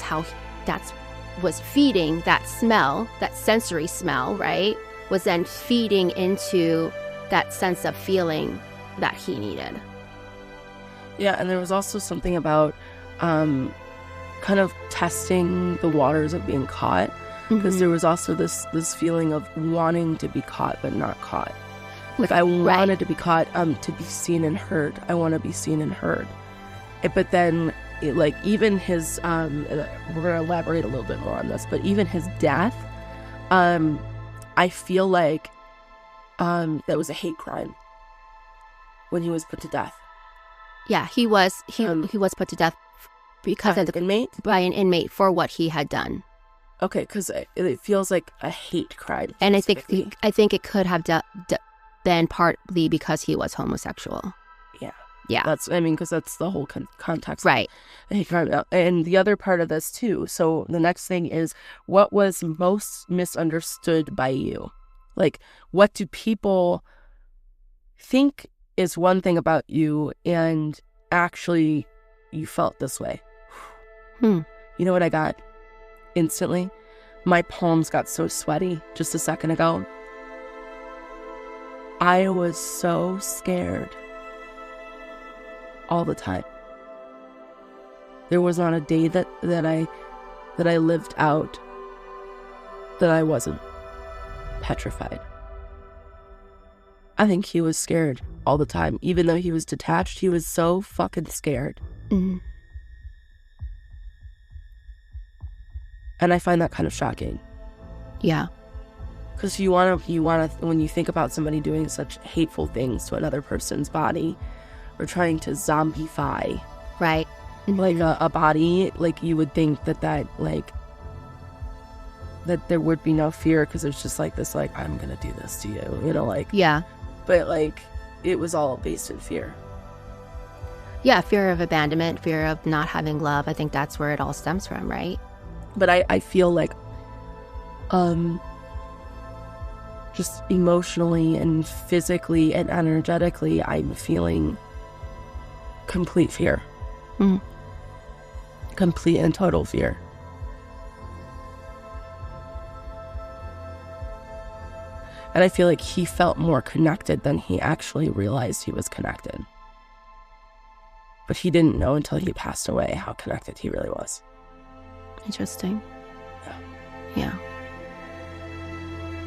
was feeding that smell, that sensory smell, right, was then feeding into that sense of feeling that he needed. Yeah, and there was also something about kind of testing the waters of being caught, because there was also this feeling of wanting to be caught but not caught. Like I wanted to be caught, to be seen and heard. I want to be seen and heard. But then, like even his, we're going to elaborate a little bit more on this, but even his death I feel like that was a hate crime when he was put to death. Yeah, he was put to death because of by an inmate for what he had done. Okay, because it feels like a hate crime. And I think it could have been partly because he was homosexual. Yeah. Because that's the whole context. Right. Hate crime. And the other part of this too. So the next thing is, what was most misunderstood by you? Like, what do people think is one thing about you, and actually you felt this way? You know what I got instantly? My palms got so sweaty just a second ago. I was so scared all the time. There was not a day that I lived out that I wasn't petrified. I think he was scared all the time. Even though he was detached, he was so fucking scared. Mm-hmm. And I find that kind of shocking. Yeah. Because you wanna when you think about somebody doing such hateful things to another person's body, or trying to zombify, right, like a body, like you would think that there would be no fear, because there's just like this, like, I'm gonna do this to you, you know, like, yeah. But like, it was all based in fear. Yeah, fear of abandonment, fear of not having love. I think that's where it all stems from, right? But I feel like, just emotionally and physically and energetically, I'm feeling complete fear. Complete and total fear. And I feel like he felt more connected than he actually realized he was connected. But he didn't know until he passed away how connected he really was. Interesting. Yeah.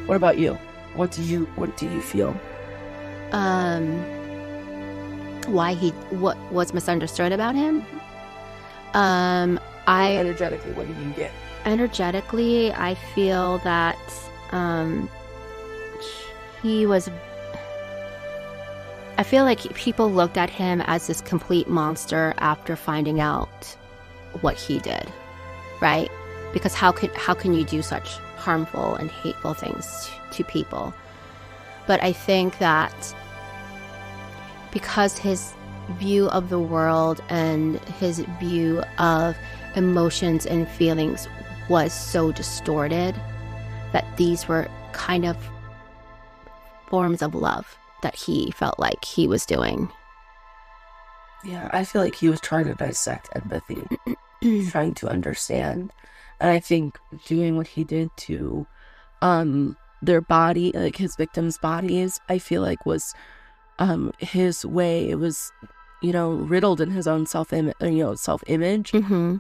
What about you? What do you feel? What's misunderstood about him? Energetically, what do you get? Energetically, I feel that I feel like people looked at him as this complete monster after finding out what he did, right? Because how can you do such harmful and hateful things to people? But I think that because his view of the world and his view of emotions and feelings was so distorted, that these were kind of forms of love that he felt like he was doing. Yeah, I feel like he was trying to dissect empathy, trying to understand. And I think doing what he did to their body, like his victims' bodies, I feel like was his way. It was, riddled in his own self-image,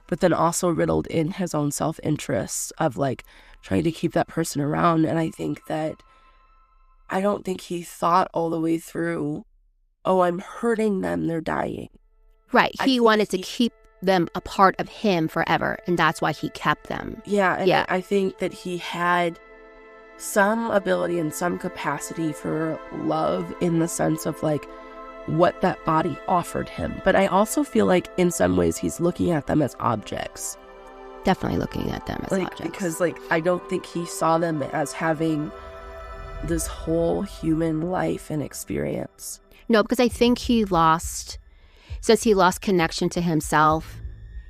but then also riddled in his own self-interest of like trying to keep that person around. And I think that I don't think he thought all the way through, oh, I'm hurting them, they're dying. Right. He wanted to keep them a part of him forever, and that's why he kept them. Yeah, and yeah. I think that he had some ability and some capacity for love in the sense of like what that body offered him. But I also feel like in some ways he's looking at them as objects. Definitely looking at them as objects. Because I don't think he saw them as having this whole human life and experience. No, because I think since he lost connection to himself,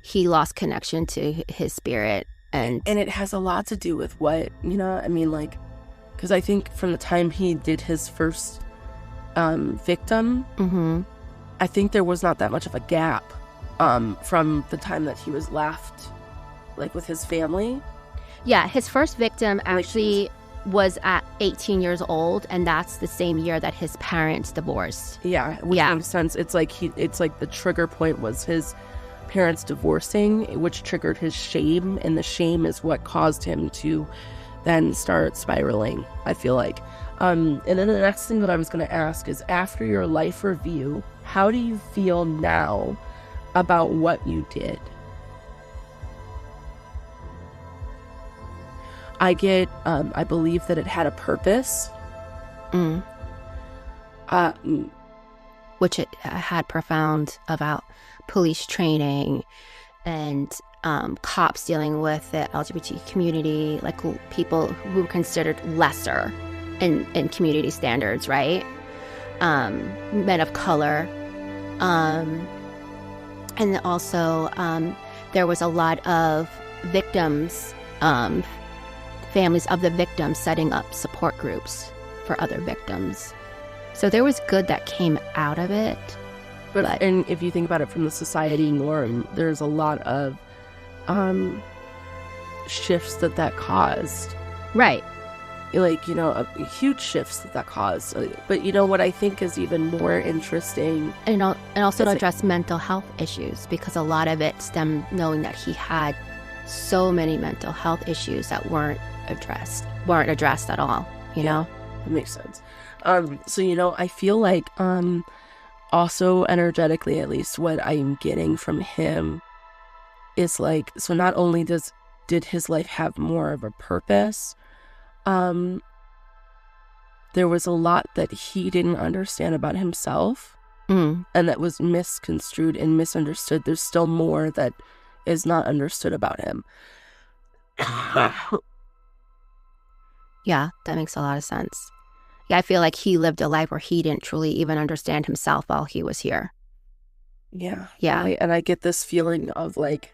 he lost connection to his spirit. And it has a lot to do with what, because I think from the time he did his first victim, I think there was not that much of a gap from the time that he was left, like, with his family. Yeah, his first victim actually was at 18 years old, and that's the same year that his parents divorced. Yeah, which makes sense. It's like the trigger point was his parents divorcing, which triggered his shame, and the shame is what caused him to then start spiraling, I feel like. And then the next thing that I was going to ask is, after your life review, how do you feel now about what you did? I believe that it had a purpose. Which it had profound about police training and cops dealing with the LGBT community, like people who were considered lesser in community standards, right? Men of color. And also there was a lot of victims, families of the victims setting up support groups for other victims. So there was good that came out of it. But and if you think about it from the society norm, there's a lot of shifts that caused. Right. Like, huge shifts that caused. But what I think is even more interesting... And also to address mental health issues, because a lot of it stemmed knowing that he had so many mental health issues that weren't addressed at all, you know? That makes sense. So, I feel like also energetically, at least, what I'm getting from him is like, so not only did his life have more of a purpose, there was a lot that he didn't understand about himself, and that was misconstrued and misunderstood. There's still more that is not understood about him. Yeah, that makes a lot of sense. Yeah, I feel like he lived a life where he didn't truly even understand himself while he was here. Yeah. Yeah. And I get this feeling of like,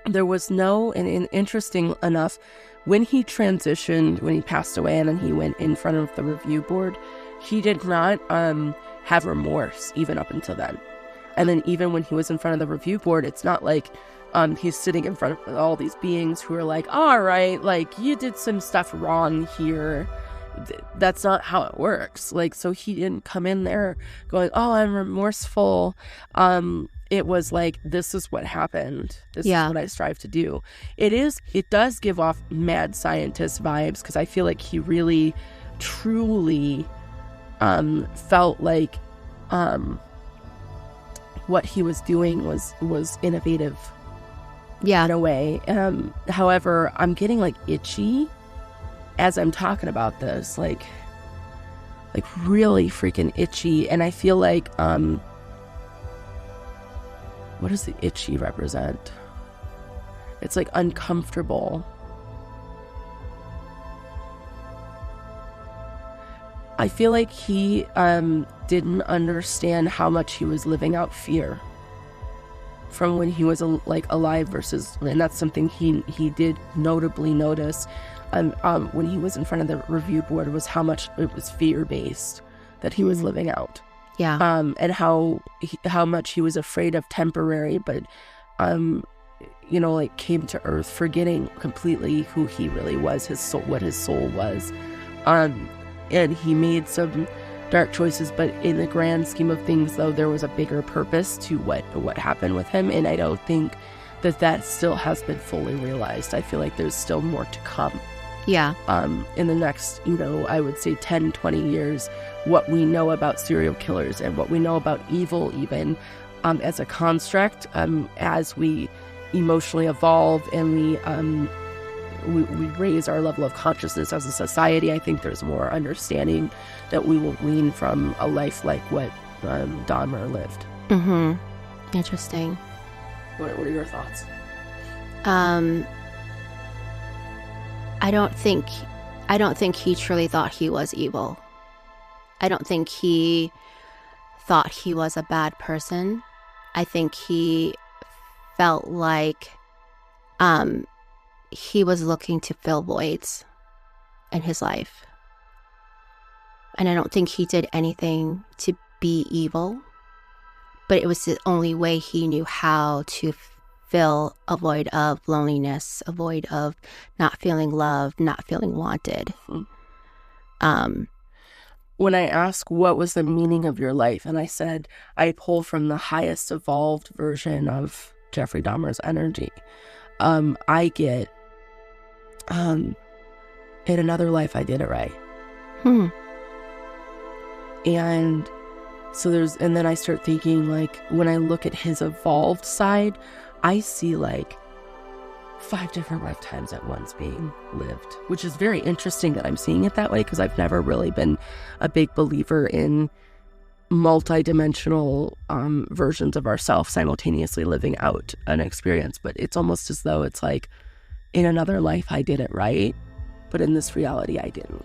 there was and interesting enough, when he transitioned, when he passed away and then he went in front of the review board, he did not have remorse even up until then. And then even when he was in front of the review board, it's not like he's sitting in front of all these beings who are like, all right, like, you did some stuff wrong here. That's not how it works. Like, so he didn't come in there going, oh, I'm remorseful. It was like, this is what happened. This is what I strive to do. It does give off mad scientist vibes, because I feel like he really, truly felt like what he was doing was innovative. Yeah. In a way. However, I'm getting like itchy as I'm talking about this, like really freaking itchy. And I feel like, what does the itchy represent? It's like uncomfortable. I feel like he didn't understand how much he was living out fear from when he was alive versus, and that's something he did notably notice when he was in front of the review board, was how much it was fear-based that he was living out. Yeah. And how much he was afraid of temporary, but came to earth, forgetting completely who he really was, his soul, what his soul was. And he made some dark choices, but in the grand scheme of things, though, there was a bigger purpose to what happened with him, and I don't think that still has been fully realized. I feel like there's still more to come. Yeah. In the next, I would say 10, 20 years, what we know about serial killers and what we know about evil, even as a construct, as we emotionally evolve and we raise our level of consciousness as a society, I think there's more understanding that we will glean from a life like what Dahmer lived. Mm-hmm. Interesting. What are your thoughts? I don't think he truly thought he was evil. I don't think he thought he was a bad person. I think he felt like he was looking to fill voids in his life. And I don't think he did anything to be evil, but it was the only way he knew how to fill a void of loneliness, a void of not feeling loved, not feeling wanted. When I asked what was the meaning of your life, and I said, I pull from the highest evolved version of Jeffrey Dahmer's energy, I get, in another life I did it right. And so and then I start thinking, like, when I look at his evolved side, I see like 5 different lifetimes at once being lived, which is very interesting that I'm seeing it that way, because I've never really been a big believer in multi-dimensional versions of ourselves simultaneously living out an experience. But it's almost as though it's like, in another life I did it right, but in this reality I didn't.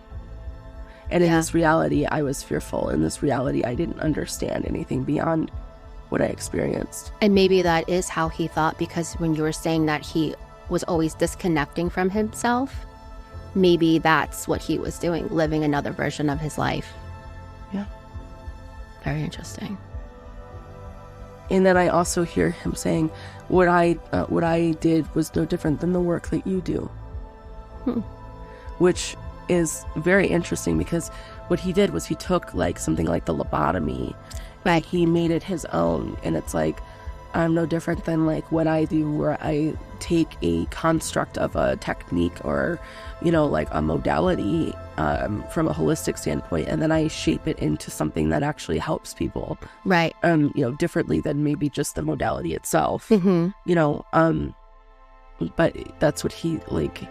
And in this reality I was fearful. In this reality I didn't understand anything beyond what I experienced. And maybe that is how he thought, because when you were saying that he was always disconnecting from himself, maybe that's what he was doing, living another version of his life. Yeah. Very interesting. And then I also hear him saying, what I did was no different than the work that you do. Which is very interesting, because what he did was he took like something like the lobotomy, right? He made it his own. And it's like, I'm no different than like what I do, where I take a construct of a technique or, you know, like a modality from a holistic standpoint, and then I shape it into something that actually helps people, right? You know, differently than maybe just the modality itself. Mm-hmm. You know, but that's what he, like,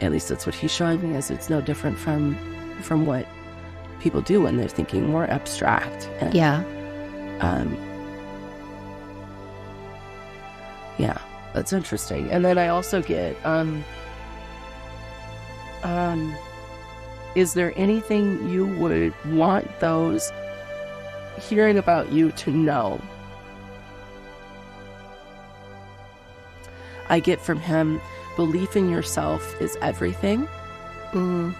at least that's what he's showing me, is it's no different from what people do when they're thinking more abstract. And, yeah. Yeah, that's interesting. And then I also get, is there anything you would want those hearing about you to know? I get from him, belief in yourself is everything. Mm.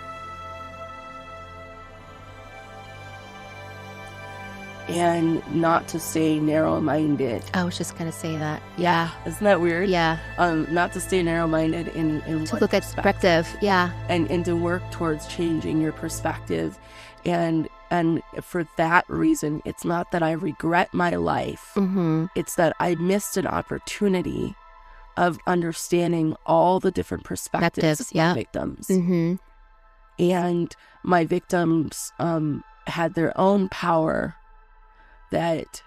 And not to stay narrow-minded. I was just going to say that. Yeah. Isn't that weird? Yeah. Not to stay narrow-minded in to look at perspective. Yeah. And to work towards changing your perspective. And for that reason, it's not that I regret my life. Mm-hmm. It's that I missed an opportunity of understanding all the different perspectives of my victims. Mm-hmm. And my victims had their own power that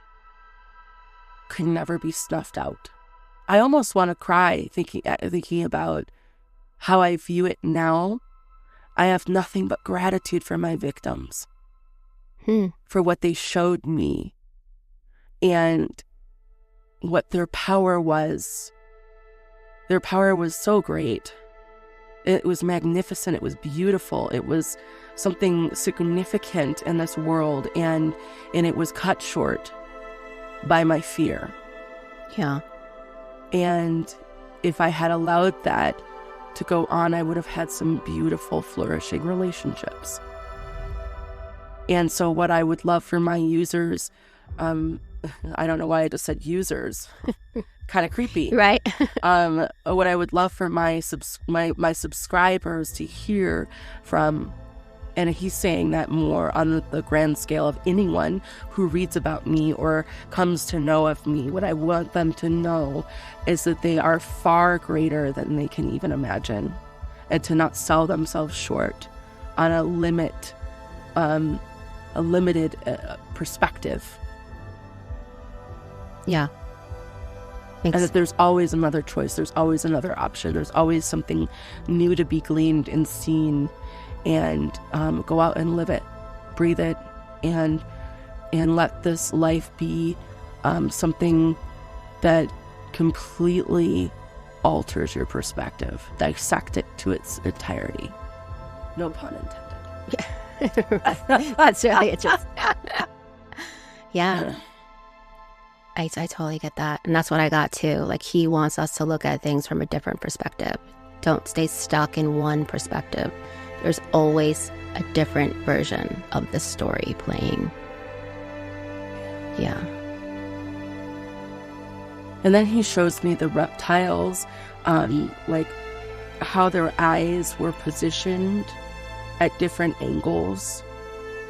could never be snuffed out. I almost want to cry thinking about how I view it now. I have nothing but gratitude for my victims, for what they showed me and what their power was. Their power was so great. It was magnificent. It was beautiful. It was something significant in this world, and it was cut short by my fear. Yeah. And if I had allowed that to go on, I would have had some beautiful, flourishing relationships. And so what I would love for my users, I don't know why I just said users, kind of creepy. Right. What I would love for my subscribers to hear from, and he's saying that more on the grand scale of anyone who reads about me or comes to know of me, what I want them to know is that they are far greater than they can even imagine, and to not sell themselves short on a limited perspective. Yeah. Thanks. And that there's always another choice, there's always another option, there's always something new to be gleaned and seen, and go out and live it, breathe it, and let this life be something that completely alters your perspective. Dissect it to its entirety. No pun intended. That's really interesting. Yeah. I totally get that. And that's what I got too. Like, he wants us to look at things from a different perspective. Don't stay stuck in one perspective. There's always a different version of the story playing. Yeah. And then he shows me the reptiles, like how their eyes were positioned at different angles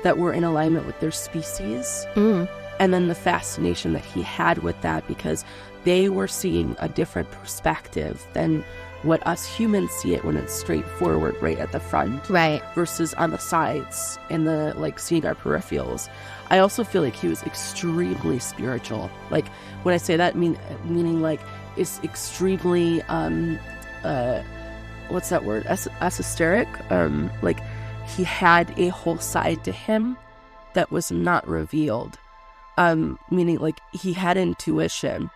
that were in alignment with their species. Mm. And then the fascination that he had with that, because they were seeing a different perspective than what us humans see it when it's straightforward right at the front. Right. Versus on the sides and the, like, seeing our peripherals. I also feel like he was extremely spiritual. Like, when I say that, meaning like is extremely what's that word? Esoteric. Like he had a whole side to him that was not revealed. Meaning like he had intuition.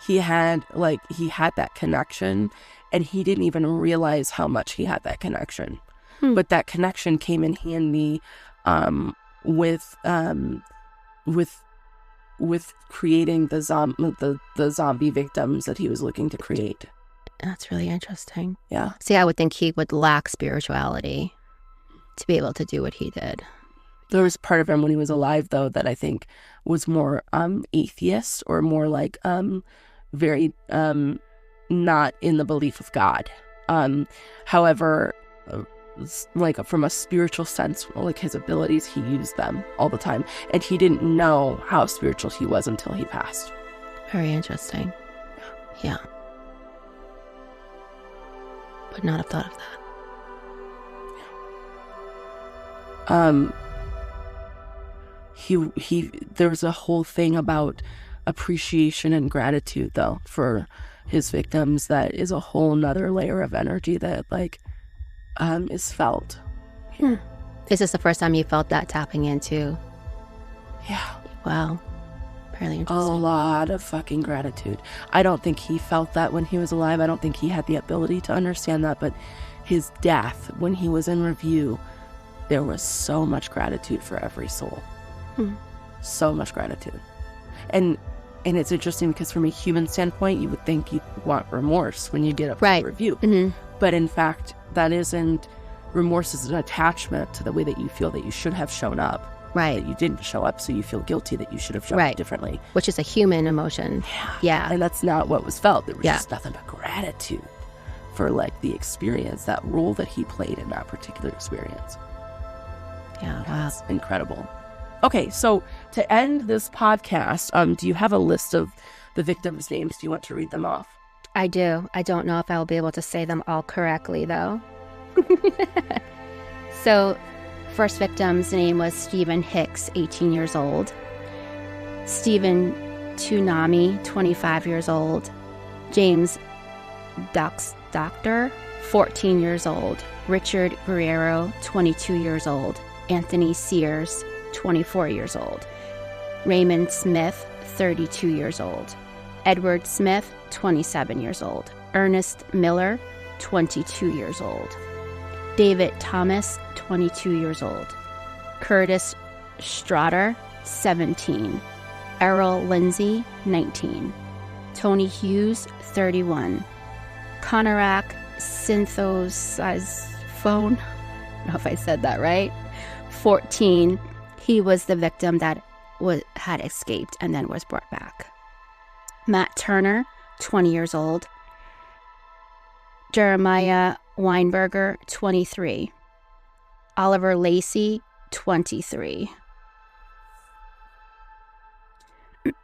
He had that connection, and he didn't even realize how much he had that connection. But that connection came in handy with creating the zombie victims that he was looking to create. That's really interesting. Yeah. See, I would think he would lack spirituality to be able to do what he did. There was part of him when he was alive, though, that I think was more atheist, or more like very not in the belief of God. However, like from a spiritual sense, like his abilities, he used them all the time, and he didn't know how spiritual he was until he passed. Very interesting. Yeah. Would not have thought of that. There was a whole thing about appreciation and gratitude, though, for his victims. That is a whole nother layer of energy that is felt. Yeah. Is this the first time you felt that tapping into? Yeah. Wow. Really interesting. A lot of fucking gratitude. I don't think he felt that when he was alive. I don't think he had the ability to understand that, but his death, when he was in review, there was so much gratitude for every soul. So much gratitude. And it's interesting because from a human standpoint, you would think you'd want remorse when you get up to review. Mm-hmm. But in fact, that isn't. Remorse is an attachment to the way that you feel that you should have shown up. Right. That you didn't show up, so you feel guilty that you should have shown up differently. Which is a human emotion. Yeah. And that's not what was felt. There was just nothing but gratitude for like the experience, that role that he played in that particular experience. Yeah, wow. That's incredible. Okay, so to end this podcast, do you have a list of the victims' names? Do you want to read them off? I do. I don't know if I'll be able to say them all correctly, though. So, first victim's name was Stephen Hicks, 18 years old. Stephen Tunami, 25 years old. James Doctor, 14 years old. Richard Guerrero, 22 years old. Anthony Sears, 24 years old. Raymond Smith, 32 years old. Edward Smith, 27 years old. Ernest Miller, 22 years old. David Thomas, 22 years old. Curtis Strader, 17. Errol Lindsay, 19. Tony Hughes, 31. Conorak Synthosaphone, I don't know if I said that right, 14. He was the victim that had escaped and then was brought back. Matt Turner, 20 years old. Jeremiah Weinberger, 23. Oliver Lacey, 23.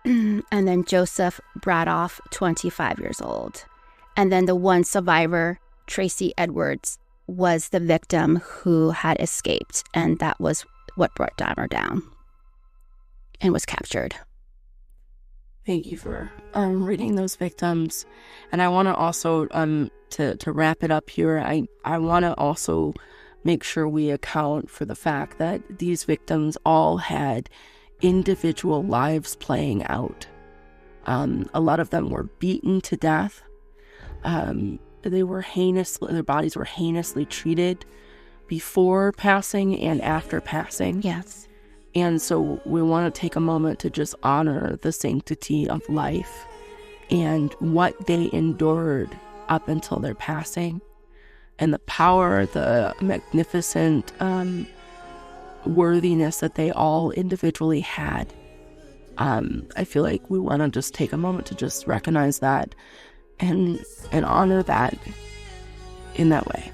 And then Joseph Bradoff, 25 years old. And then the one survivor, Tracy Edwards, was the victim who had escaped, and that was what brought Dahmer down and was captured. Thank you for reading those victims. And I want to also, to wrap it up here, I want to also make sure we account for the fact that these victims all had individual lives playing out. A lot of them were beaten to death. Their bodies were heinously treated before passing and after passing. Yes. And so we want to take a moment to just honor the sanctity of life and what they endured up until their passing, and the power, the magnificent worthiness that they all individually had. I feel like we want to just take a moment to just recognize that and honor that in that way.